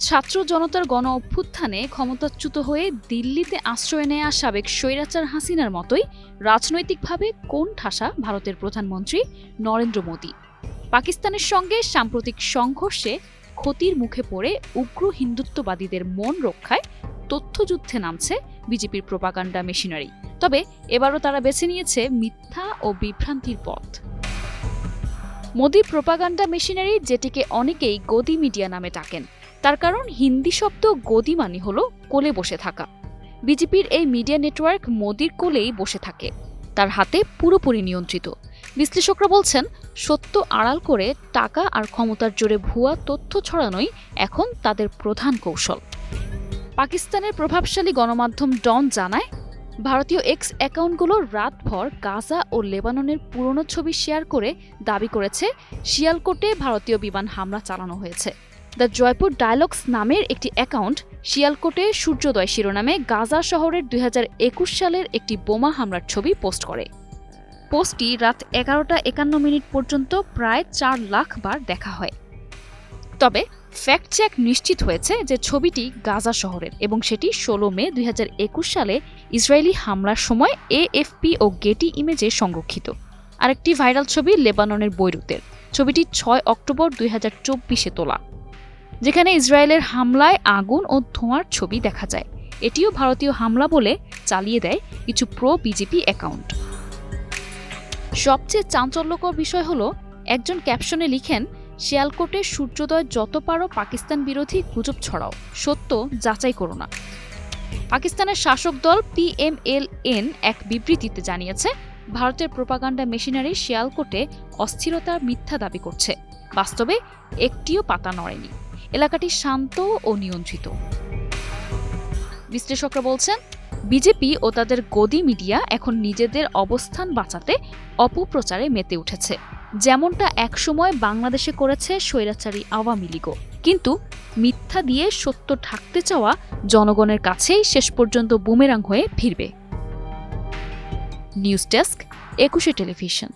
ছাত্র জনতার গণ অভ্যুত্থানে ক্ষমতাচ্যুত হয়ে দিল্লিতে আশ্রয় নেয়া সাবেক স্বৈরাচার হাসিনার মতোই রাজনৈতিকভাবে কোণঠাসা ভারতের প্রধানমন্ত্রী নরেন্দ্র মোদি। পাকিস্তানের সঙ্গে সাম্প্রতিক সংঘর্ষে ক্ষতির মুখে পড়ে উগ্র হিন্দুত্ববাদীদের মন রক্ষায় তথ্যযুদ্ধে নামছে বিজেপির প্রোপাগান্ডা মেশিনারি। তবে এবারও তারা বেছে নিয়েছে মিথ্যা ও বিভ্রান্তির পথ। মোদি প্রোপাগান্ডা মেশিনারি, যেটিকে অনেকেই গদি মিডিয়া নামে ডাকেন, তার কারণ হিন্দি শব্দ গদি মানে হলো কোলে বসে থাকা। বিজেপির এই মিডিয়া নেটওয়ার্ক মোদির কোলেই বসে থাকে, তার হাতে পুরোপুরি নিয়ন্ত্রিত। বিশ্লেষকরা বলছেন, সত্য আড়াল করে টাকা আর ক্ষমতার জোরে ভুয়া তথ্য ছড়ানোই এখন তাদের প্রধান কৌশল। পাকিস্তানের প্রভাবশালী গণমাধ্যম ডন জানায়, ভারতীয় এক্স অ্যাকাউন্টগুলো রাতভর গাজা ও লেবাননের পুরনো ছবি শেয়ার করে দাবি করেছে শিয়ালকোটে ভারতীয় বিমান হামলা চালানো হয়েছে। দ্য জয়পুর ডায়ালগস নামের একটি অ্যাকাউন্ট শিয়ালকোটে সূর্যোদয় শিরোনামে গাজা শহরের 2021 সালের একটি বোমা হামলার ছবি পোস্ট করে। পোস্টটি রাত 11:51 পর্যন্ত প্রায় 4 লাখ বার দেখা হয়। তবে ফ্যাক্ট চেক নিশ্চিত হয়েছে যে ছবিটি গাজা শহরের এবং সেটি 16 মে 2021 সালে ইসরায়েলি হামলার সময় AFP ও গেটি ইমেজে সংরক্ষিত। আরেকটি ভাইরাল ছবি লেবাননের বৈরুতের। ছবিটি 6 অক্টোবর 2024-এ তোলা, যেখানে ইসরায়েলের হামলায় আগুন ও ধোঁয়ার ছবি দেখা যায়। এটিও ভারতীয় হামলা বলে চালিয়ে দেয় কিছু প্রো বিজেপি অ্যাকাউন্ট। সবচেয়ে চাঞ্চল্যকর বিষয় হলো, একজন ক্যাপশনে লিখেন, শিয়ালকোটে সূর্যোদয় যত পারো পাকিস্তান বিরোধী গুজব ছড়াও, সত্য যাচাই করো না। পাকিস্তানের শাসক দল PMLN এক বিবৃতিতে জানিয়েছে, ভারতের প্রোপাগান্ডা মেশিনারি শিয়ালকোটে অস্থিরতার মিথ্যা দাবি করছে। বাস্তবে একটিও পাতা নড়েনি। এলাকাটি শান্ত ও নিয়ন্ত্রিত। বিশ্লেষকরা বলছেন, বিজেপি ও তাদের গদি মিডিয়া এখন নিজেদের অবস্থান বাঁচাতে অপপ্রচারে মেতে উঠেছে, যেমনটা একসময় বাংলাদেশে করেছে স্বৈরাচারী আওয়ামী লীগও। কিন্তু মিথ্যা দিয়ে সত্য ঢাকতে চাওয়া জনগণের কাছেই শেষ পর্যন্ত বুমেরাং হয়ে ফিরবে। News desk, 21 television.